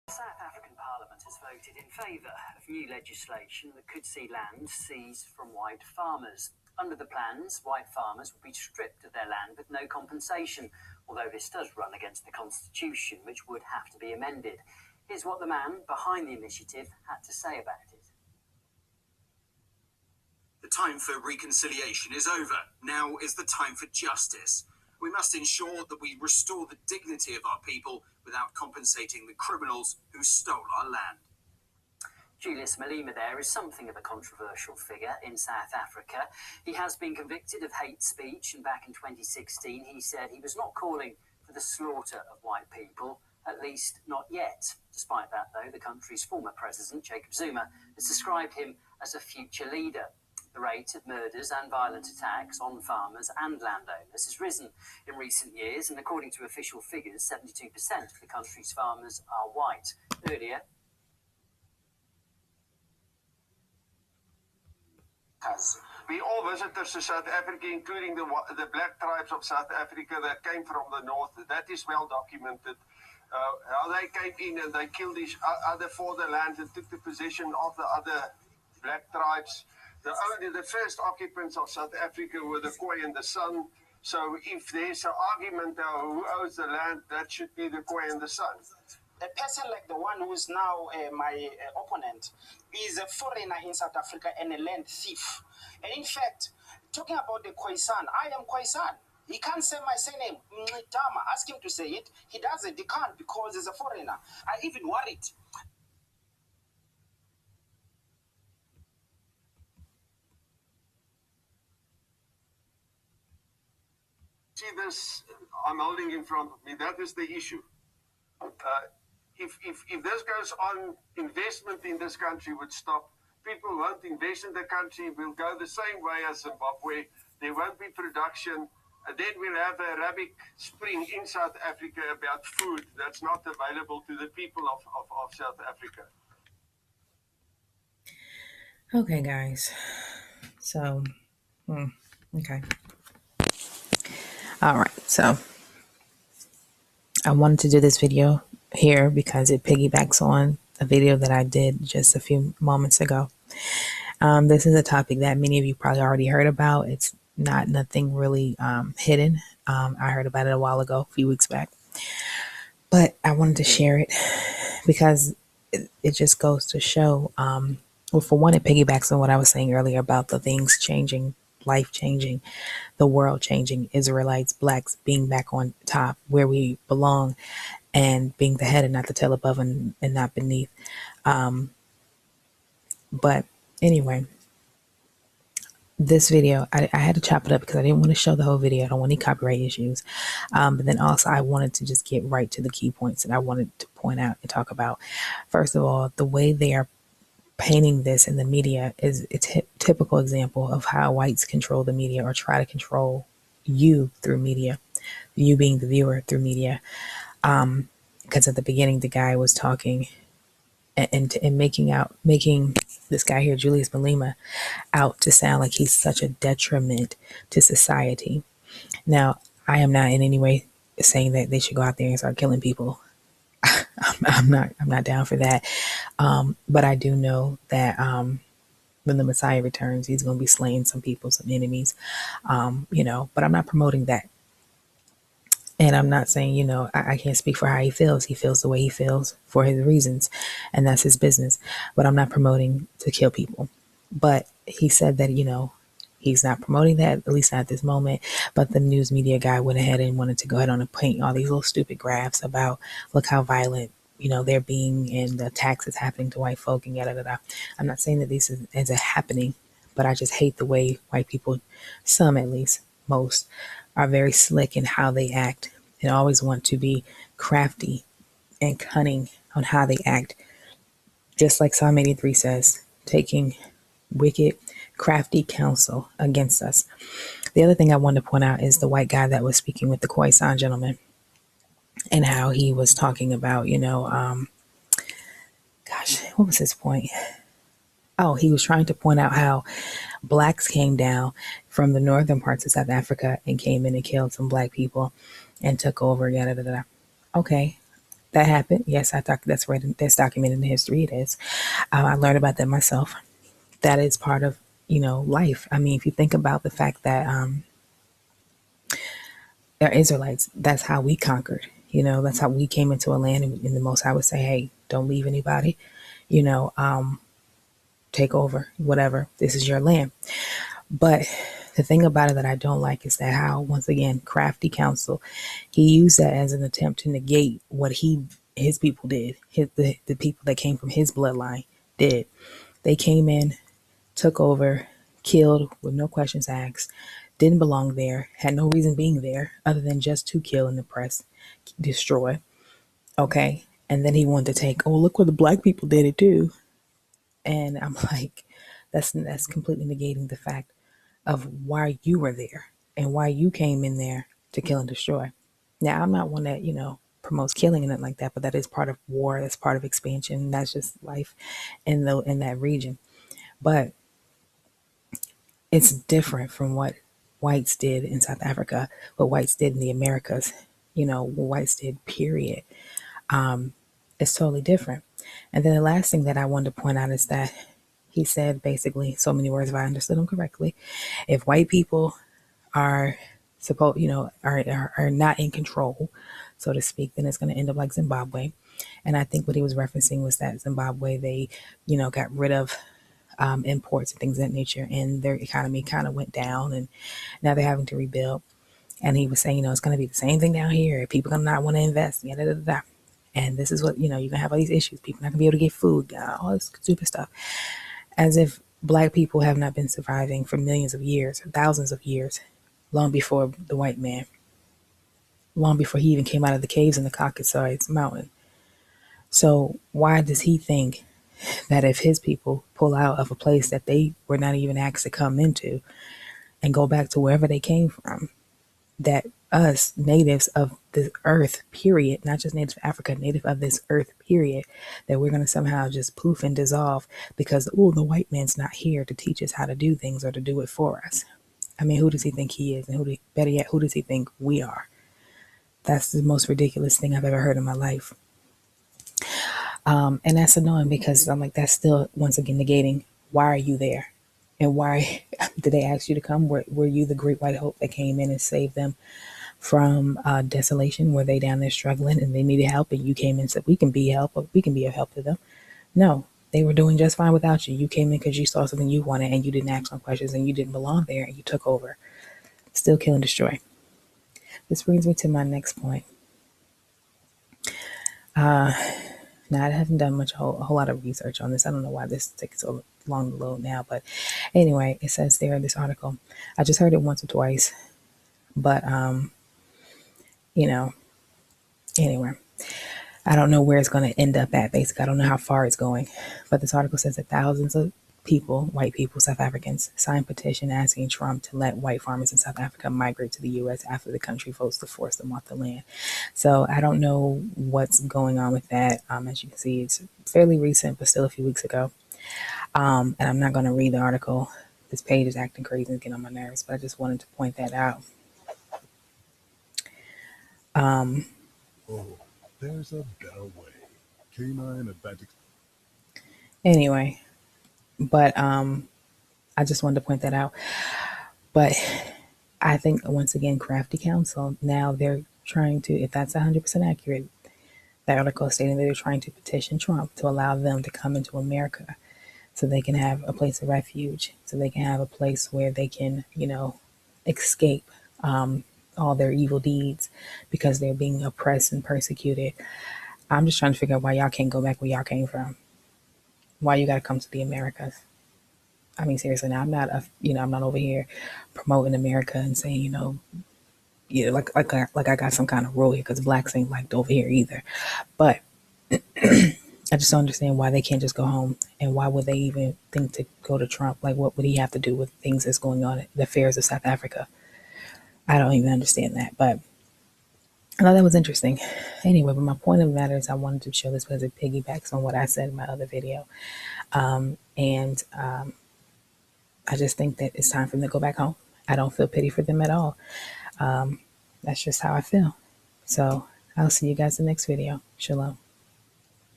South African Parliament has voted in favour of new legislation that could see land seized from white farmers. Under the plans, white farmers would be stripped of their land with no compensation, although this does run against the Constitution, which would have to be amended. Here's what the man behind the initiative had to say about it. The time for reconciliation is over. Now is the time for justice. We must ensure that we restore the dignity of our people without compensating the criminals who stole our land. Julius Malema there is something of a controversial figure in South Africa. He has been convicted of hate speech, and back in 2016 he said he was not calling for the slaughter of white people, at least not yet. Despite that, though, the country's former president, Jacob Zuma, has described him as a future leader. The rate of murders and violent attacks on farmers and landowners has risen in recent years, and according to official figures, 72% of the country's farmers are white. Earlier, we all visitors to South Africa, including the black tribes of South Africa that came from the north. That is well documented. How they came in and they killed each other for the land and took the possession of the other black tribes. The first occupants of South Africa were the Khoi and the San. So if there's an argument who owns the land, that should be the Khoi and the San. A person like the one who is now my opponent is a foreigner in South Africa and a land thief. And in fact, talking about the Khoisan, I am Khoisan. He can't say my surname, Mngitama. Ask him to say it. He doesn't. He can't because he's a foreigner. I even worried. See this, I'm holding in front of me, that is the issue. If this goes on, investment in this country would stop. People won't invest in the country. We'll go the same way as Zimbabwe. There won't be production. And then we'll have a Arabic Spring in South Africa about food that's not available to the people of South Africa. Okay, guys. So, okay. All right, so I wanted to do this video here because it piggybacks on a video that I did just a few moments ago. This is a topic that many of you probably already heard about. It's nothing really hidden. I heard about it a while ago, a few weeks back, but I wanted to share it because it just goes to show, well, for one, it piggybacks on what I was saying earlier about the things changing, life changing, the world changing, Israelites, blacks being back on top where we belong and being the head and not the tail, above and not beneath. But anyway, this video, I had to chop it up because I didn't want to show the whole video. I don't want any copyright issues. But then also I wanted to just get right to the key points that I wanted to point out and talk about. First of all, the way they are painting this in the media is a typical example of how whites control the media or try to control you through media, you being the viewer through media. Because at the beginning, the guy was talking and making this guy here, Julius Malema, out to sound like he's such a detriment to society. Now, I am not in any way saying that they should go out there and start killing people. I'm not down for that. But I do know that when the Messiah returns, he's going to be slaying some people, some enemies, but I'm not promoting that. And I'm not saying, I can't speak for how he feels. He feels the way he feels for his reasons, and that's his business. But I'm not promoting to kill people. But he said that, he's not promoting that, at least not at this moment. But the news media guy went ahead and wanted to go ahead on and paint all these little stupid graphs about, look how violent, they're being, and the attacks is happening to white folk and yada, yada. I'm not saying that this is happening, but I just hate the way white people, some at least, most, are very slick in how they act and always want to be crafty and cunning on how they act. Just like Psalm 83 says, taking wicked, crafty counsel against us. The other thing I wanted to point out is the white guy that was speaking with the Khoisan gentleman and how he was talking about, what was his point? Oh, he was trying to point out how blacks came down from the northern parts of South Africa and came in and killed some black people and took over. Yada, yada, yada. Okay, that happened. Yes, that's right. That's documented in history. It is. I learned about that myself. That is part of, life. I mean, if you think about the fact that they're Israelites, that's how we conquered. That's how we came into a land, and the Most High would say, "Hey, don't leave anybody. You know, take over, whatever. This is your land." But the thing about it that I don't like is that how, once again, Crafty Counsel, he used that as an attempt to negate what his people did. The people that came from his bloodline did. They came in, took over, killed with no questions asked, didn't belong there, had no reason being there other than just to kill and oppress, destroy. Okay. And then he wanted to take, oh, look what the black people did it too. And I'm like, that's completely negating the fact of why you were there and why you came in there to kill and destroy. Now, I'm not one that, promotes killing and nothing like that, but that is part of war. That's part of expansion. That's just life in that region. But it's different from what whites did in South Africa, what whites did in the Americas, what whites did, period. It's totally different. And then the last thing that I wanted to point out is that he said basically, so many words if I understood him correctly, if white people are are not in control, so to speak, then it's going to end up like Zimbabwe. And I think what he was referencing was that Zimbabwe, they, got rid of imports and things of that nature, and their economy kind of went down, and now they're having to rebuild. And he was saying, it's going to be the same thing down here. People are going to not want to invest. Da, da, da, da. And this is what, you're going to have all these issues. People not going to be able to get food, all this stupid stuff. As if black people have not been surviving for millions of years, or thousands of years, long before the white man, long before he even came out of the caves in the Caucasus Mountain. So why does he think that if his people pull out of a place that they were not even asked to come into and go back to wherever they came from, that us natives of this earth, period, not just natives of Africa, native of this earth, period, that we're going to somehow just poof and dissolve because, the white man's not here to teach us how to do things or to do it for us. I mean, who does he think he is? And better yet, who does he think we are? That's the most ridiculous thing I've ever heard in my life. And that's annoying because I'm like, that's still, once again, negating, why are you there? And why did they ask you to come? Were you the great white hope that came in and saved them from desolation? Were they down there struggling and they needed help and you came in and said, we can be of help to them? No, they were doing just fine without you. You came in because you saw something you wanted and you didn't ask no questions and you didn't belong there and you took over. Still kill and destroy. This brings me to my next point. Now, I haven't done a whole lot of research on this. I don't know why this takes so long to load now. But anyway, it says there in this article, I just heard it once or twice. But, anyway, I don't know where it's going to end up at. Basically, I don't know how far it's going. But this article says that thousands of people, white people, South Africans, signed petition asking Trump to let white farmers in South Africa migrate to the U.S. after the country votes to force them off the land. So I don't know what's going on with that. As you can see, it's fairly recent, but still a few weeks ago. And I'm not going to read the article. This page is acting crazy and getting on my nerves, but I just wanted to point that out. There's a better way. Canine Advantage. Anyway. But I just wanted to point that out. But I think, once again, Crafty Counsel, now they're trying to, if that's 100% accurate, that article is stating that they're trying to petition Trump to allow them to come into America so they can have a place of refuge, so they can have a place where they can, escape all their evil deeds because they're being oppressed and persecuted. I'm just trying to figure out why y'all can't go back where y'all came from. Why you got to come to the Americas? I mean, seriously, now I'm not over here promoting America and saying, like I got some kind of rule here because blacks ain't liked over here either. But I just don't understand why they can't just go home, and why would they even think to go to Trump? Like, what would he have to do with things that's going on at the affairs of South Africa? I don't even understand that, but I thought that was interesting. Anyway, but my point of the matter is I wanted to show this because it piggybacks on what I said in my other video. I just think that it's time for them to go back home. I don't feel pity for them at all. That's just how I feel. So I'll see you guys in the next video. Shalom.